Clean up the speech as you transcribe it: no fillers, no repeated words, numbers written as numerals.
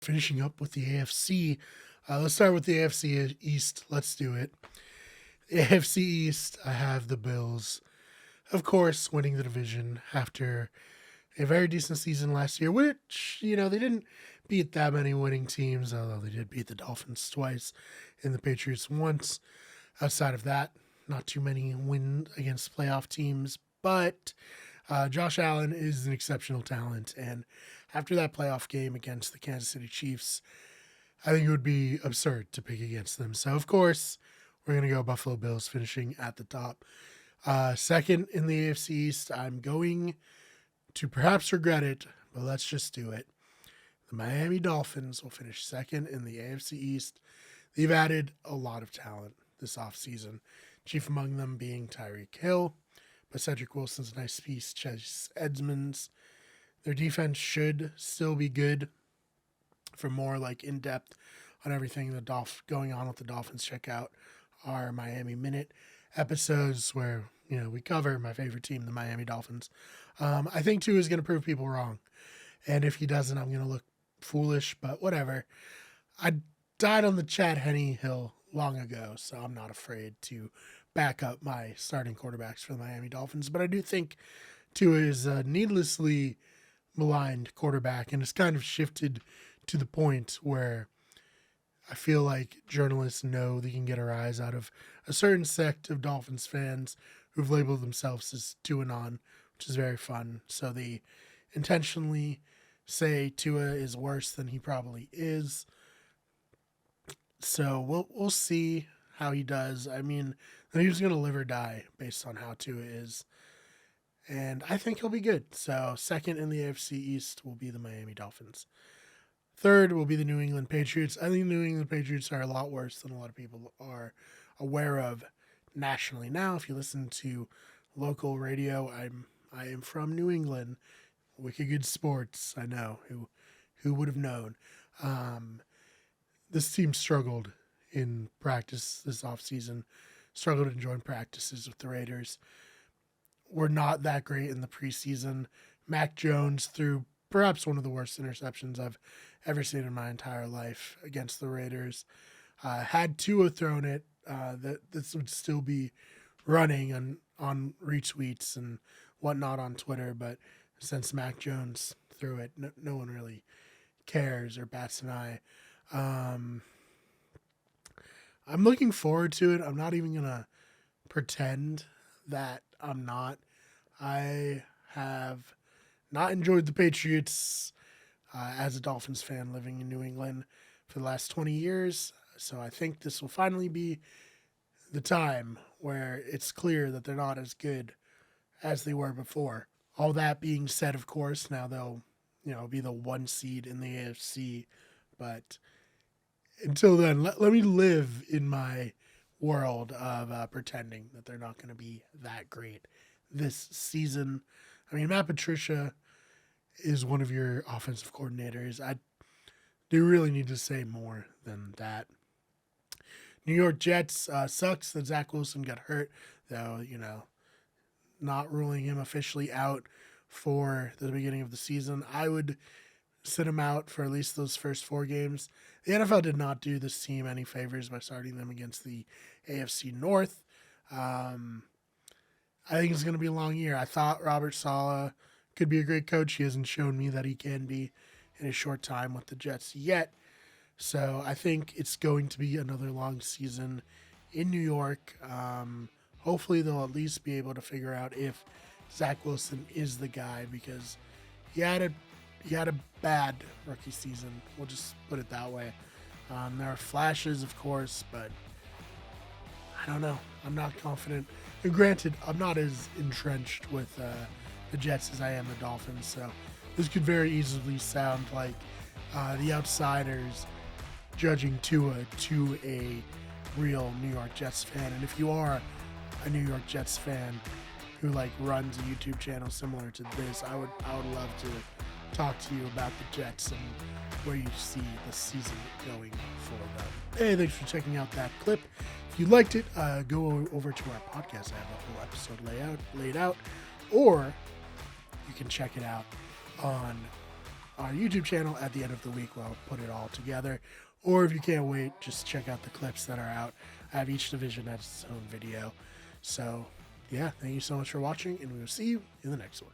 Finishing up with the AFC. Let's start with the AFC East. Let's do it. The AFC East, I have the Bills, of course, winning the division after a very decent season last year, which, they didn't beat that many winning teams, although they did beat the Dolphins twice and the Patriots once. Outside of that, not too many wins against playoff teams, but Josh Allen is an exceptional talent, and after that playoff game against the Kansas City Chiefs, I think it would be absurd to pick against them. So, of course, we're going to go Buffalo Bills finishing at the top. Second in the AFC East, I'm going to perhaps regret it, but let's just do it. The Miami Dolphins will finish second in the AFC East. They've added a lot of talent this offseason, chief among them being Tyreek Hill, but Cedric Wilson's a nice piece, Chase Edmonds. Their defense should still be good. For more in-depth on everything going on with the Dolphins, check out our Miami Minute episodes where we cover my favorite team, the Miami Dolphins. I think Tua is going to prove people wrong, and if he doesn't, I'm going to look foolish. But whatever. I died on the Chad Henne hill long ago, so I'm not afraid to back up my starting quarterbacks for the Miami Dolphins. But I do think Tua is a needlessly maligned quarterback, and it's kind of shifted to the point where I feel like journalists know they can get a rise out of a certain sect of Dolphins fans who've labeled themselves as Tua-non, which is very fun. So they intentionally say Tua is worse than he probably is. So we'll see how he does. I mean, he's going to live or die based on how Tua is. And I think he'll be good. So second in the AFC East will be the Miami Dolphins. Third will be the New England Patriots. I think the New England Patriots are a lot worse than a lot of people are aware of nationally. Now, if you listen to local radio, I am from New England. Wicked good sports, I know. Who would have known? This team struggled in practice this offseason, struggled in joint practices with the Raiders. We're not that great in the preseason. Mac Jones threw perhaps one of the worst interceptions I've ever seen in my entire life against the Raiders. Had Tua thrown it, that this would still be running on retweets and whatnot on Twitter, but since Mac Jones threw it, no one really cares or bats an eye. I'm looking forward to it. I'm not even going to pretend that I'm not. I have not enjoyed the Patriots as a Dolphins fan living in New England for the last 20 years. So I think this will finally be the time where it's clear that they're not as good as they were before. All that being said, of course, now they'll be the 1 seed in the AFC. But until then, let me live in my world of pretending that they're not going to be that great this season. I mean, Matt Patricia is one of your offensive coordinators. I do really need to say more than that. New York Jets, sucks that Zach Wilson got hurt, though, not ruling him officially out for the beginning of the season. I would sit him out for at least those first 4 games. The NFL did not do this team any favors by starting them against the AFC North. I think it's going to be a long year. I thought Robert Saleh could be a great coach. He hasn't shown me that he can be in a short time with the Jets yet. So I think it's going to be another long season in New York. Hopefully they'll at least be able to figure out if Zach Wilson is the guy, because he had a bad rookie season. We'll just put it that way. There are flashes, of course, but I don't know. I'm not confident. And granted, I'm not as entrenched with the Jets as I am the Dolphins, so this could very easily sound like the outsiders judging Tua to a real New York Jets fan. And if you are a New York Jets fan who runs a YouTube channel similar to this, I would love to talk to you about the Jets and where you see the season going for them. Hey, thanks for checking out that clip. If you liked it, go over to our podcast. I have a whole episode laid out, or you can check it out on our YouTube channel at the end of the week where I'll put it all together. Or if you can't wait, just check out the clips that are out. I have each division as its own video. So, yeah, thank you so much for watching, and we will see you in the next one.